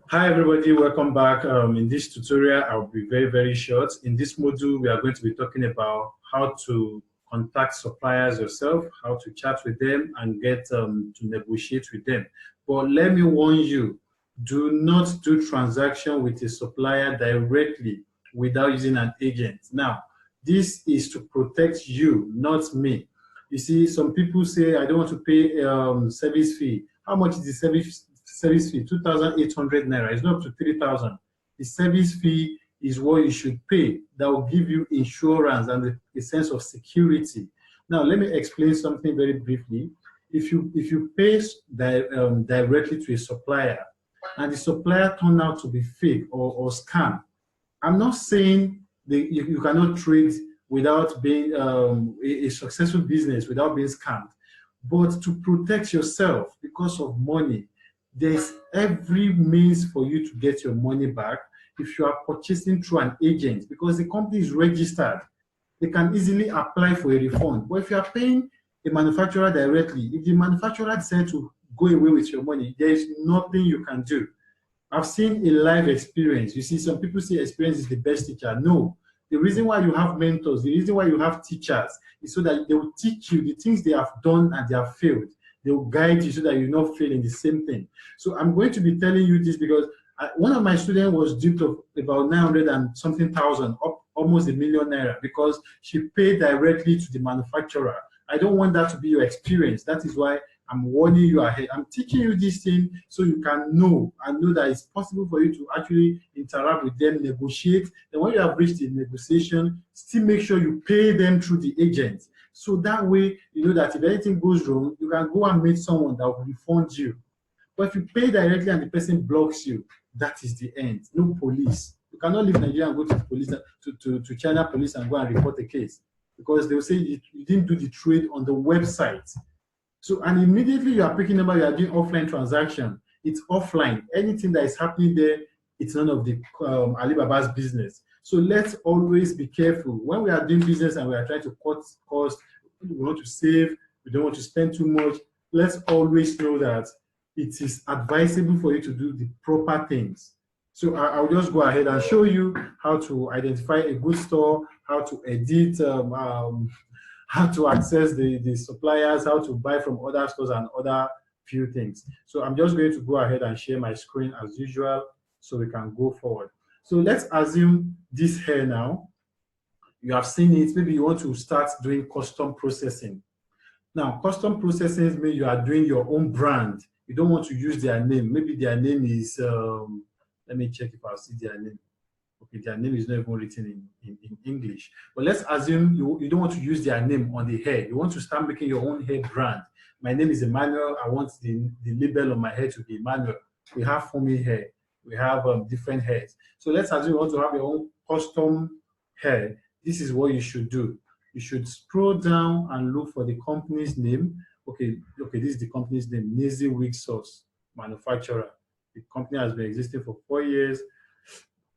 Hi everybody, welcome back. In this tutorial, I'll be very short. In this module, we are going to be talking about how to contact suppliers yourself, how to chat with them and get to negotiate with them. But let me warn you, do not do transaction with a supplier directly without using an agent. Now, this is to protect you, not me. You see, some people say, I don't want to pay service fee. How much is the service fee? 2,800 naira. It's not up to 3,000. The service fee is what you should pay. That will give you insurance and a sense of security. Now, let me explain something very briefly. If you pay directly to a supplier and the supplier turned out to be fake or scam, I'm not saying that you cannot trade without being a successful business without being scammed. But to protect yourself because of money, there's every means for you to get your money back if you are purchasing through an agent because the company is registered. They can easily apply for a refund. But if you are paying a manufacturer directly, if the manufacturer decides to go away with your money, there is nothing you can do. I've seen a live experience. You see, some people say experience is the best teacher. No. The reason why you have mentors, the reason why you have teachers is so that they will teach you the things they have done and they have failed. They will guide you so that you not fail in the same thing. So I'm going to be telling you this because one of my students was duped of about 900 and something thousand, up almost #1,000,000 because she paid directly to the manufacturer. I don't want that to be your experience. That is why I'm warning you ahead. I'm teaching you this thing so you can know and know that it's possible for you to actually interact with them, negotiate. Then when you have reached the negotiation, still make sure you pay them through the agent. So that way, you know that if anything goes wrong, you can go and meet someone that will refund you. But if you pay directly and the person blocks you, that is the end. No police. You cannot leave Nigeria and go to the police to China police and go and report a case because they will say you didn't do the trade on the website. So, and immediately you are picking number, you are doing offline transaction. It's offline. Anything that is happening there, it's none of the Alibaba's business. So let's always be careful. When we are doing business and we are trying to cut costs, we want to save, we don't want to spend too much, let's always know that it is advisable for you to do the proper things. So I'll just go ahead and show you how to identify a good store, how to edit, how to access the suppliers, how to buy from other stores and other few things. So I'm just going to go ahead and share my screen as usual so we can go forward. So let's assume this hair now. You have seen it. Maybe you want to start doing custom processing. Now, custom processing means you are doing your own brand. You don't want to use their name. Maybe their name is, let me check if I'll see their name. Okay, their name is not even written in English. But let's assume you don't want to use their name on the hair. You want to start making your own hair brand. My name is Emmanuel. I want the label on my hair to be Emmanuel. We have foamy hair. We have different hairs. So let's assume you want to have your own custom hair. This is what you should do. You should scroll down and look for the company's name. Okay, this is the company's name, Nazy Wig Sauce Manufacturer. The company has been existing for 4 years.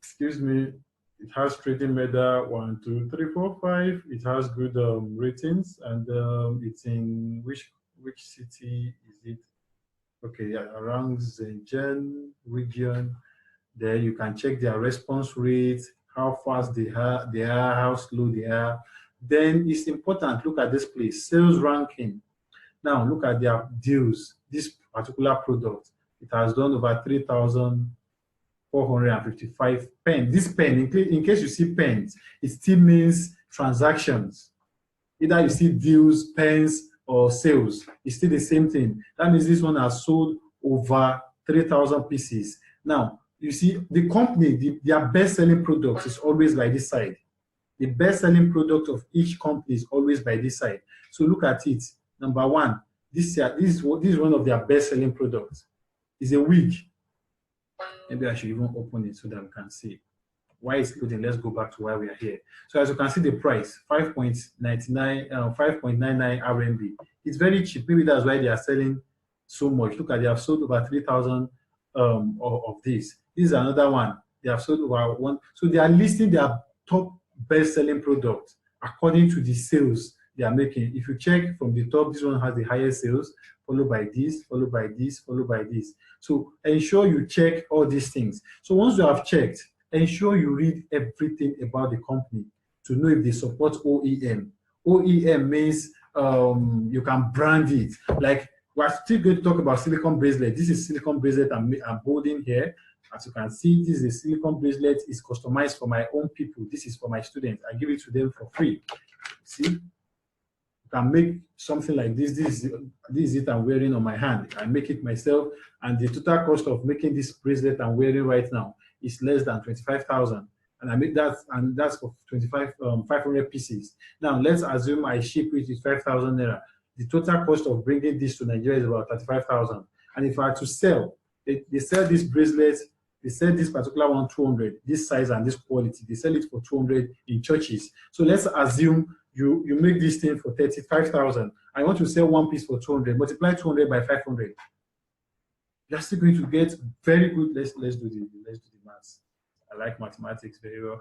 Excuse me. It has trading medal 1, 2, 3, 4, 5. It has good ratings, and it's in which city is it? Okay, yeah, around Zhejiang region. There you can check their response rate, how fast they are, how slow they are. Then it's important, look at this place, sales ranking. Now look at their deals. This particular product, it has done over 3,455 pens. This pen, in case you see pens, it still means transactions. Either you see deals, pens, or sales. It's still the same thing. That means this one has sold over 3,000 pieces. Now, you see, the company, their best-selling product is always by this side. The best-selling product of each company is always by this side. So look at it. Number one, this is one of their best-selling products. It's a wig. Maybe I should even open it so that we can see. Why is it loading? Let's go back to why we are here. So as you can see, the price, 5.99 RMB. It's very cheap. Maybe that's why they are selling so much. Look at, they have sold over 3,000 of these. This is another one. They have sold over one. So they are listing their top best-selling product according to the sales they are making. If you check from the top, this one has the highest sales, followed by this, followed by this, followed by this. So ensure you check all these things. So once you have checked, ensure you read everything about the company to know if they support OEM. OEM means you can brand it. Like, we're still going to talk about silicone bracelet. This is silicone bracelet I'm holding here. As you can see, this is a silicone bracelet. It's customized for my own people. This is for my students. I give it to them for free. See, you can make something like this. This is it I'm wearing on my hand. I make it myself, and the total cost of making this bracelet I'm wearing right now is less than 25,000. And I make that, and that's for 500 pieces. Now let's assume I ship it with 5,000 naira. The total cost of bringing this to Nigeria is about 35,000. And if I had to sell, they sell this bracelet, they sell this particular one 200, this size and this quality, they sell it for 200 in churches. So let's assume you make this thing for 35,000. I want to sell one piece for 200, multiply 200 by 500. You're still going to get very good, let's do the maths. I like mathematics very well.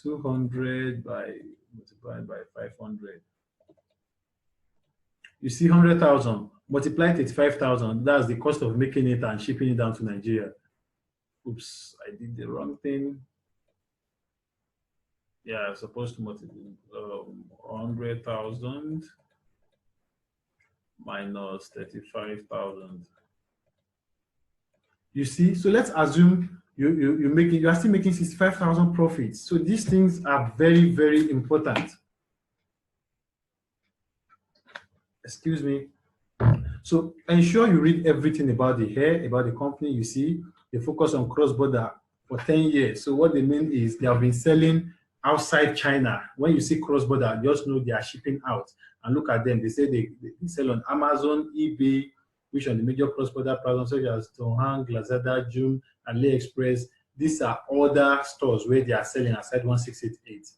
200 multiplied by 500. You see 100,000, multiply 35,000. That's the cost of making it and shipping it down to Nigeria. Oops, I did the wrong thing. Yeah, I'm supposed to multiply 100,000 minus 35,000. You see, so let's assume you are still making 65,000 profits. So these things are very, very important. Excuse me. So ensure you read everything about the hair, about the company. You see, they focus on cross-border for 10 years. So what they mean is they have been selling outside China. When you see cross-border, just know they are shipping out. And look at them. They say they sell on Amazon, eBay, which are the major cross-border platforms such as Tohang, Lazada, Joom, and AliExpress. These are other stores where they are selling aside 1688.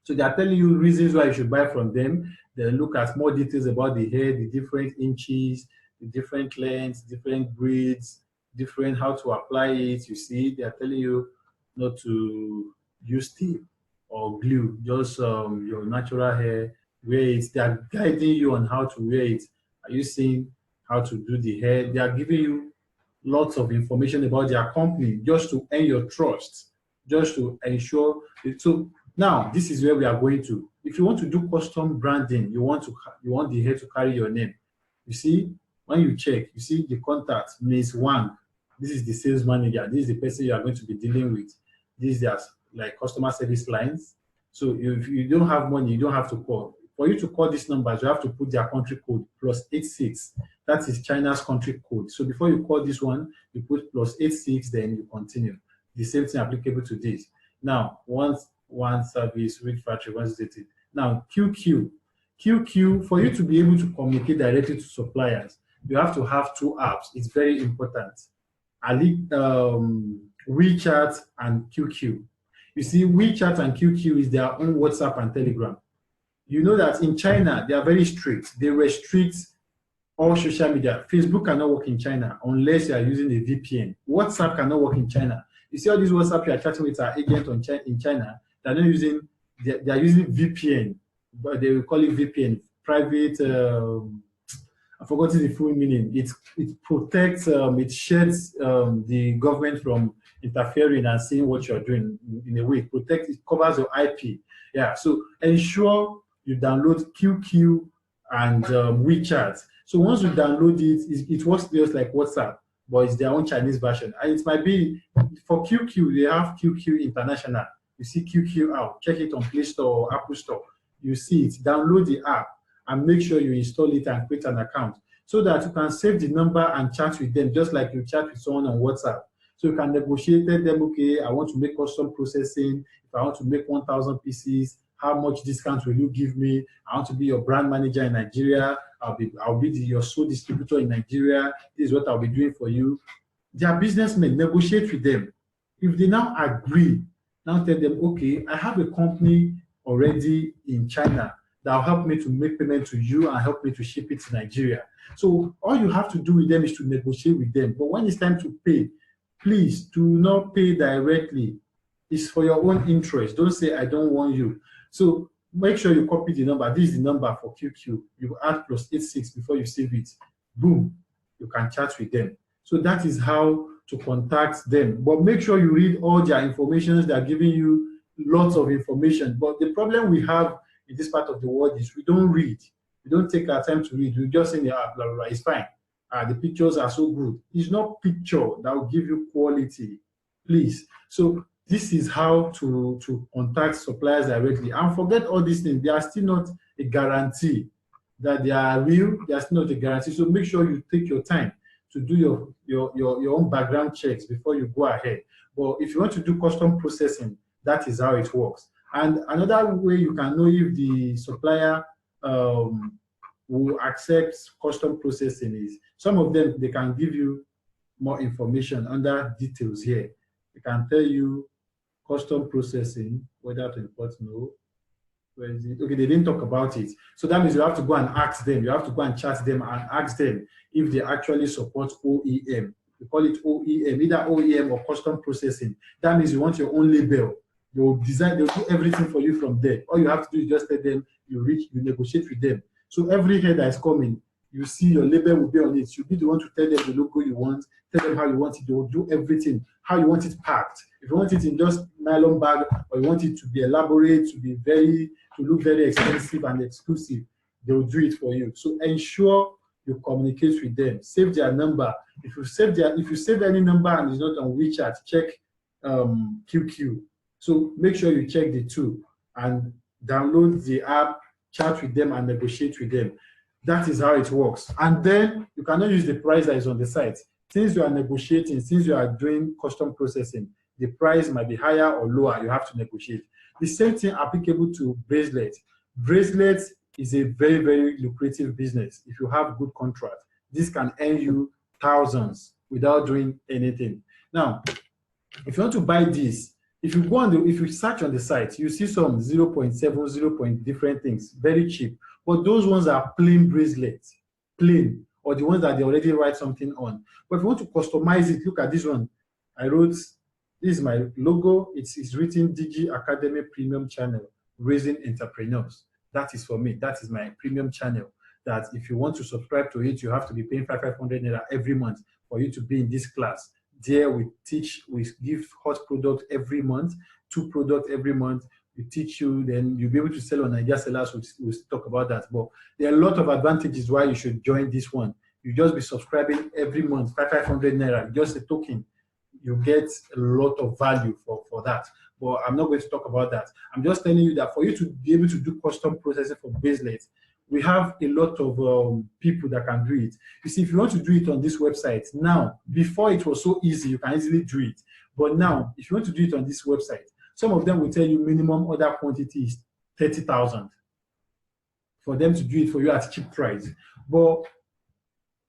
So they are telling you reasons why you should buy from them. They look at more details about the hair, the different inches, the different lengths, different breeds, different how to apply it. You see, they are telling you not to use tape or glue, just your natural hair, wear it. They are guiding you on how to wear it. Are you seeing how to do the hair? They are giving you lots of information about their company just to earn your trust, just to ensure. So now this is where we are going to. If you want to do custom branding, you want the hair to carry your name. You see, when you check, you see the contact means one. This is the sales manager. This is the person you are going to be dealing with. These are like customer service lines. So if you don't have money, you don't have to call. For you to call these numbers, you have to put their country code +86. That is China's country code. So before you call this one, you put +86, then you continue. The same thing applicable to this. Now, once one service, which factory, once dated. Now, QQ. QQ, for you to be able to communicate directly to suppliers, you have to have two apps. It's very important. WeChat and QQ. You see, WeChat and QQ is their own WhatsApp and Telegram. You know that in China, they are very strict. They restrict all social media. Facebook cannot work in China unless you are using a VPN. WhatsApp cannot work in China. You see all these WhatsApp you are chatting with our agent in China, they are using VPN, but they will call it VPN, private, I've forgotten the full meaning. It protects, it sheds the government from interfering and seeing what you're doing in a way. It covers your IP. Yeah, so ensure you download QQ and WeChat. So once you download it, it works just like WhatsApp, but it's their own Chinese version. And it might be, for QQ, they have QQ International. You see QQ out, check it on Play Store or Apple Store. You see it, download the app and make sure you install it and create an account so that you can save the number and chat with them just like you chat with someone on WhatsApp. So you can negotiate them, okay, I want to make custom processing. If I want to make 1,000 pieces, how much discount will you give me? I want to be your brand manager in Nigeria. I'll be your sole distributor in Nigeria. This is what I'll be doing for you. They are businessmen, negotiate with them. If they now agree, now tell them, okay, I have a company already in China that will help me to make payment to you and help me to ship it to Nigeria. So all you have to do with them is to negotiate with them. But when it's time to pay, please do not pay directly. It's for your own interest. Don't say, I don't want you. So make sure you copy the number. This is the number for QQ. You add +86 before you save it. Boom, you can chat with them. So that is how to contact them. But make sure you read all their information. They are giving you lots of information. But the problem we have in this part of the world is we don't read. We don't take our time to read. We just say, blah, blah, blah, it's fine. The pictures are so good. It's not picture that will give you quality, please. So this is how to contact suppliers directly. And forget all these things. They are still not a guarantee that they are real. They are still not a guarantee. So make sure you take your time to do your own background checks before you go ahead. But if you want to do custom processing, that is how it works. And another way you can know if the supplier will accept custom processing is some of them, they can give you more information under details here. They can tell you custom processing, whether to import, no. Where is it? Okay, they didn't talk about it. So that means you have to go and ask them. You have to go and chat them and ask them if they actually support OEM. We call it OEM, either OEM or custom processing. That means you want your own label. They'll design, they'll do everything for you from there. All you have to do is just tell them, you negotiate with them. So every head that is coming, you see your label will be on it. You'll be the one to tell them the logo you want, tell them how you want it. They will do everything, how you want it packed. If you want it in just nylon bag, or you want it to be elaborate, to look very expensive and exclusive, they will do it for you. So ensure you communicate with them. Save their number. If you save any number and it's not on WeChat, check QQ. So make sure you check the two and download the app, chat with them and negotiate with them. That is how it works. And then you cannot use the price that is on the site. Since you are negotiating, since you are doing custom processing, the price might be higher or lower. You have to negotiate. The same thing applicable to bracelets. Bracelets is a very, very lucrative business. If you have good contract, this can earn you thousands without doing anything. Now, if you want to buy this, if you search on the site, you see some 0.7, 0. Different things, very cheap. But those ones are plain bracelets, plain, or the ones that they already write something on. But if you want to customize it, look at this one. I wrote, this is my logo. It's written DG Academy Premium Channel, Raising Entrepreneurs. That is for me. That is my premium channel. That if you want to subscribe to it, you have to be paying 500 naira every month for you to be in this class. There we give hot product every month, 2 products every month. We teach you, then you'll be able to sell on Nigeria Sellers. We'll talk about that. But there are a lot of advantages why you should join this one. You just be subscribing every month, 500 naira, just a token. You get a lot of value for that. But I'm not going to talk about that. I'm just telling you that for you to be able to do custom processing for bracelets, we have a lot of people that can do it. You see, if you want to do it on this website, now, before it was so easy, you can easily do it. But now, if you want to do it on this website, some of them will tell you minimum order quantity is 30,000 for them to do it for you at a cheap price. But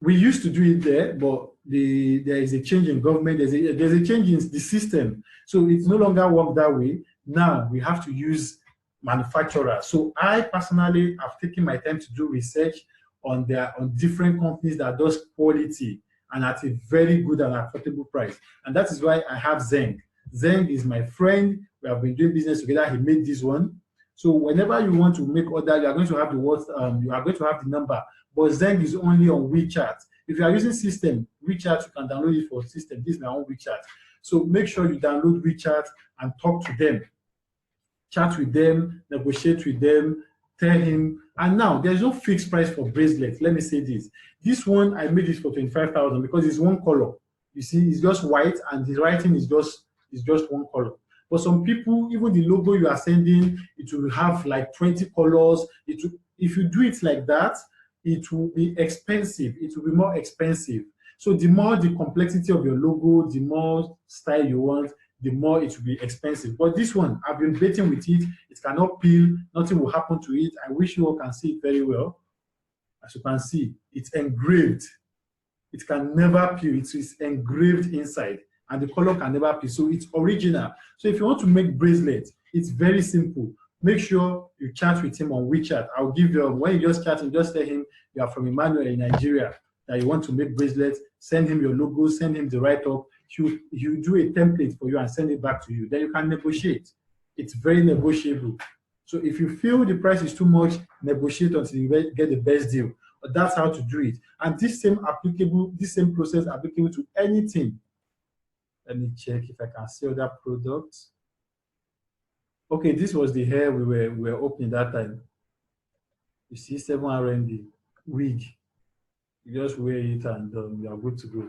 we used to do it there, but there is a change in government. There's a change in the system. So it's no longer work that way. Now we have to use manufacturers. So I personally have taken my time to do research on different companies that does quality and at a very good and affordable price. And that is why I have Zeng. Zeng is my friend. We have been doing business together. He made this one. So whenever you want to make order, you are going to have the number. But Zeng is only on WeChat. If you are using system, WeChat, you can download it for system. This is my own WeChat. So make sure you download WeChat and talk to them. Chat with them, negotiate with them, tell him. And now there's no fixed price for bracelets. Let me say this. This one, I made it for 25,000 because it's one color. You see, it's just white and the writing is just one color. But some people, even the logo you are sending, it will have like 20 colors. If you do it like that, it will be expensive. It will be more expensive. So the more the complexity of your logo, the more style you want, the more it will be expensive. But this one, I've been betting with it. It cannot peel. Nothing will happen to it. I wish you all can see it very well. As you can see, it's engraved. It can never peel. It is engraved inside. And the color can never peel. So it's original. So if you want to make bracelets, it's very simple. Make sure you chat with him on WeChat. I'll give you, when you just chat him, just tell him you are from Emmanuel in Nigeria, that you want to make bracelets, send him your logo, send him the write-up. He'll do a template for you and send it back to you. Then you can negotiate. It's very negotiable. So if you feel the price is too much, negotiate until you get the best deal. But that's how to do it. And this same process applicable to anything. Let me check if I can see other products. Okay, this was the hair we were opening that time. You see, 7 RMB wig. You just wear it and you are good to go.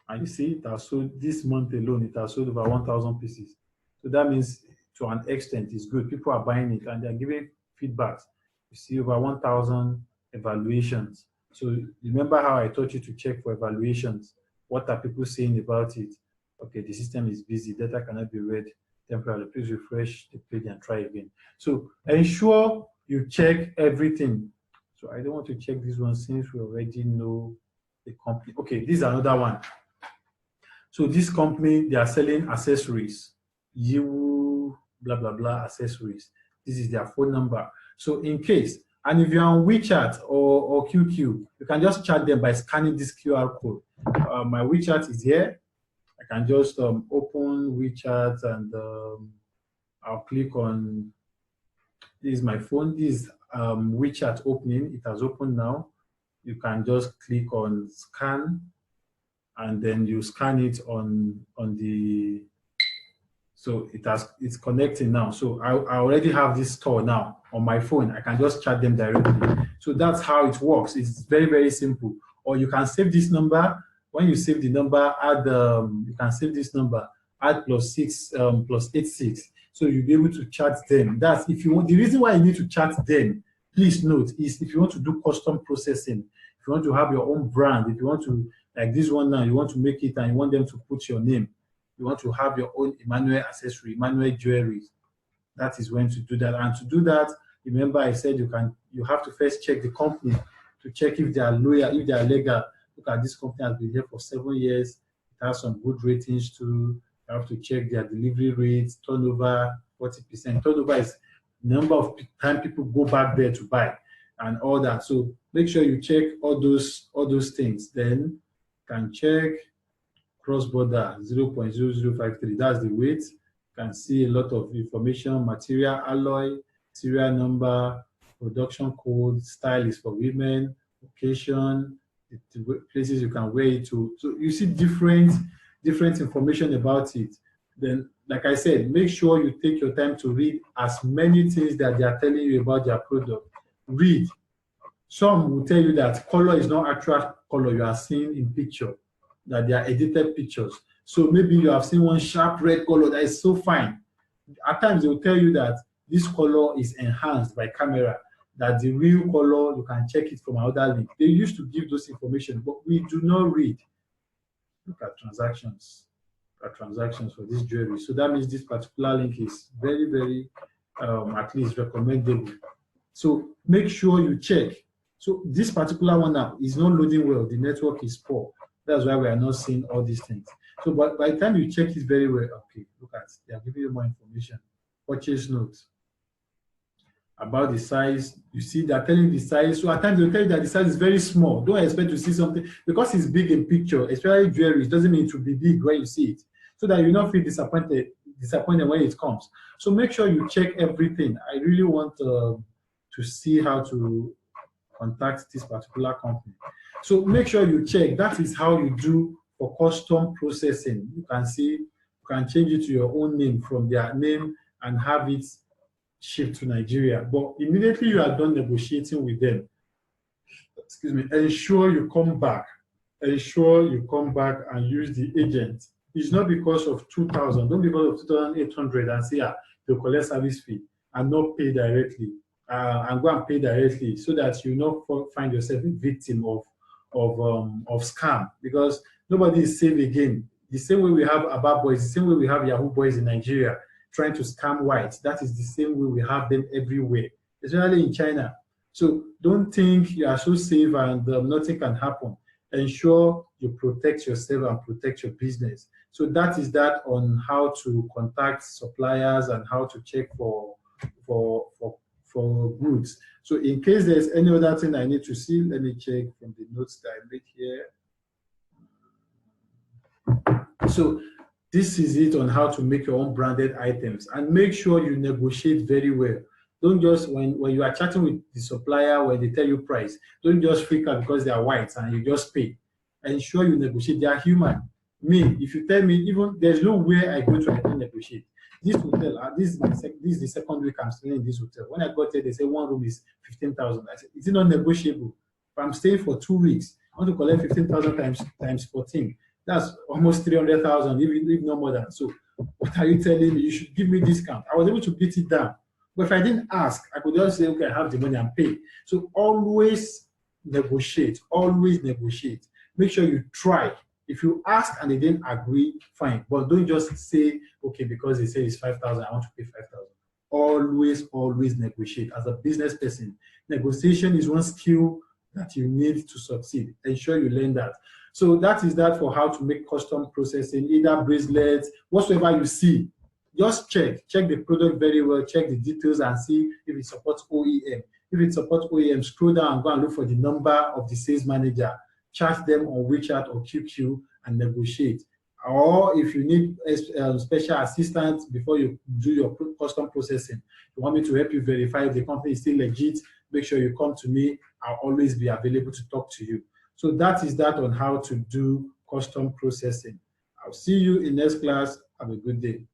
And you see, it has sold this month alone. It has sold over 1,000 pieces. So that means, to an extent, it's good. People are buying it and they're giving feedbacks. You see, over 1,000 evaluations. So remember how I taught you to check for evaluations. What are people saying about it? Okay, the system is busy. Data cannot be read temporarily. Please refresh the page and try again. So ensure you check everything. So I don't want to check this one since we already know the company. Okay, this is another one. So this company, they are selling accessories. You blah blah blah accessories. This is their phone number. So in case, and if you're on WeChat or QQ, you can just chat them by scanning this QR code. My WeChat is here. I can just open WeChat and I'll click on, this is my phone. This is WeChat opening. It has opened now. You can just click on scan and then you scan it on the, so it's connecting now. So I already have this store now on my phone. I can just chat them directly. So that's how it works. It's very, very simple. Or you can save this number. When you save the number, add you can save this number, add +6 +86. So you'll be able to chat them. That's if you want. The reason why you need to chat them, please note, is if you want to do custom processing, if you want to have your own brand, if you want to, like this one now, you want to make it and you want them to put your name, you want to have your own Emmanuel accessory, Emmanuel jewelry, that is when to do that. And to do that, remember I said you have to first check the company to check if they are loyal, if they are legal. Look at this company has been here for 7 years. It has some good ratings too. You have to check their delivery rates, turnover, 40%. Turnover is number of time people go back there to buy and all that. So make sure you check all those things. Then you can check cross-border 0.0053. That's the weight. You can see a lot of information, material, alloy, serial number, production code, style is for women, location, the places you can wear it to. So you see different information about it. Then, like I said, make sure you take your time to read as many things that they are telling you about their product. Read. Some will tell you that color is not actual color you are seeing in picture, that they are edited pictures. So maybe you have seen one sharp red color that is so fine. At times they will tell you that this color is enhanced by camera, that the real color, you can check it from another link. They used to give those information, but we do not read. Look at transactions. Transactions for this jewelry. So that means this particular link is very, very, at least recommendable. So make sure you check. So this particular one now is not loading well. The network is poor. That's why we are not seeing all these things. So by the time you check it very well, okay, look at, they are giving you more information. Purchase notes about the size. You see, they're telling you the size. So at times they'll tell you that the size is very small. Don't expect to see something because it's big in picture, especially jewelry. It doesn't mean it will be big when you see it. So that you not feel disappointed when it comes. So make sure you check everything. I really want to see how to contact this particular company. So make sure you check. That is how you do for custom processing. You can see, you can change it to your own name from their name and have it shipped to Nigeria. But immediately you are done negotiating with them, excuse me, ensure you come back. Ensure you come back and use the agent. It's not because of 2,000. Don't because of 2,800 and say, they'll collect service fee and not pay directly. And go and pay directly so that you not find yourself a victim of scam, because nobody is safe again. The same way we have Aba boys, the same way we have Yahoo boys in Nigeria trying to scam whites, that is the same way we have them everywhere, especially in China. So don't think you are so safe and nothing can happen. Ensure you protect yourself and protect your business. So that is that on how to contact suppliers and how to check for goods. So in case there's any other thing I need to see, let me check from the notes that I made here. So this is it on how to make your own branded items, and make sure you negotiate very well. Don't just, when you are chatting with the supplier, when they tell you price, don't just freak out because they are white and you just pay. Ensure you negotiate. They are human. Me, if you tell me, even there's no way I go to, I don't negotiate. This hotel, this is the second week I'm staying in this hotel. When I got there, they say one room is 15,000. I said, is it not negotiable? If I'm staying for 2 weeks, I want to collect 15,000 times 14. That's almost 300,000, if not more than. So what are you telling me? You should give me discount. I was able to beat it down. But if I didn't ask, I could just say, okay, I have the money and pay. So always negotiate. Always negotiate. Make sure you try. If you ask and they didn't agree, fine. But don't just say, okay, because they say it's 5,000, I want to pay 5,000. Always, always negotiate. As a business person, negotiation is one skill that you need to succeed. Ensure you learn that. So that is that for how to make custom processing, either bracelets, whatsoever you see. Just check the product very well, check the details and see if it supports OEM. If it supports OEM, scroll down and go and look for the number of the sales manager. Chat them on WeChat or QQ and negotiate. Or if you need special assistance before you do your custom processing, you want me to help you verify if the company is still legit, make sure you come to me. I'll always be available to talk to you. So that is that on how to do custom processing. I'll see you in next class. Have a good day.